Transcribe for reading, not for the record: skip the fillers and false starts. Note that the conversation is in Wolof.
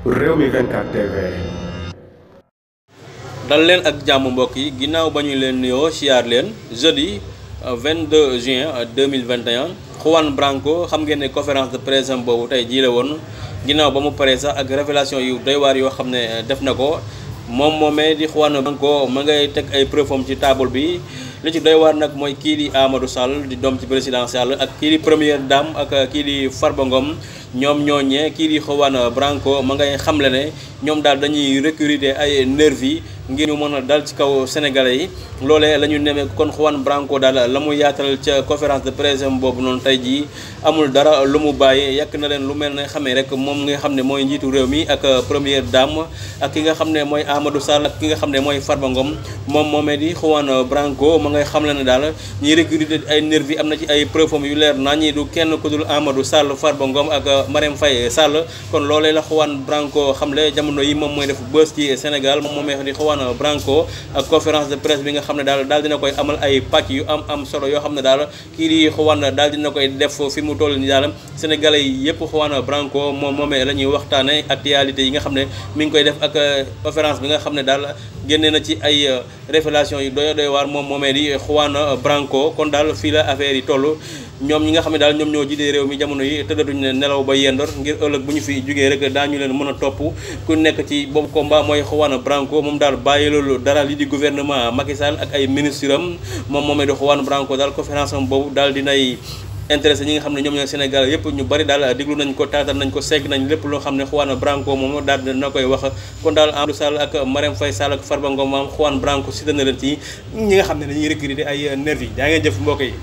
Rewmi 24 TV. dal leen ak jàmm mbokk yi ginnaaw ba ñu leen nuyoo siyaar leen jeudi 22 juin 2021 Juan Branco xam ngeen ne conférence de presse boobu tey jii la woon ginnaaw ba mu paree sax ak révélation yu doy waar yoo xam ne def na ko moom moomee di Juan Branco ma ngay teg ay preuve am ci table bi li ci doy waar nag mooy kii di Amadou Sall di doom ci président Sall ak kii di première dame ak kii di Farba Ngom ñoom ñooñee kii di Juan Branco ma ngay xamle ne ñoom daal dañuy recruter ay nervi ngir ñu mën a dal ci kaw sénégalais yi loolee la ñu nemee kon Juan Branco daal la mu yaatal ca conférence de presse boobu noonu tey jii amul dara lu mu bàyyi yàq na leen lu mel ne xamee rek moom nga xam ne mooy njiitu réew mi ak première dame ak ki nga xam ne mooy Amadou Sall ak ki nga xam ne mooy Farba Ngom moom moomee di Juan Branco ma ngay xam le ne daal ñiy recruter ay nervi am na ci ay preuve yu leer naa ñi du kenn ku dul Amadou Sall Farba Ngom ak Marème Faye Sall kon loolee la Juan Branco xamle jamono yi moom mooy def bës ci Sénégal moom moomee di Juan Branco ak conférence de presse bi nga xam ne daal dina koy amal ay pàcc yu am solo yoo xam ne daal kii di Juan daal dina koy def fi mu toll ni daal sénégalais yi yëpp Juan Branco moom moomee la ñuy waxtaane actualité yi nga xam ne mi ngi koy def ak conférence bi nga xam ne daal génne na ci ay révélation yu doy waar moom moomee di Juan Branco kon daal fii la affaire yi toll ñoom ñi nga xam ne daal ñoom ñoo jiite réew mi jamono yi tëddatuñ ne nelaw ba yendor ngir ëllëg bu ñu fi jógee rek daañu leen mën a topp ku nekk ci boobu combat mooy Juan Branco moom daal bàyyi loolu dara li di gouvernement Macky Sall ak ay ministre am moom moomee di Juan Branco daal conférence am boobu daal dinay intéressé ñi nga xam ne ñoom ñooy Sénégal yëpp ñu bari daal déglu nañ ko taatal nañ ko segg nañ lépp loo xam ne Juan Branco moom daal dina koy wax kon daal Amadou Sall ak Marème Faye Sall ak Farba Ngom maam Juan Branco si dana leen ci ñi nga xam ne dañuy recruter ay nervi yi yaa ngeen jëf mbokk yi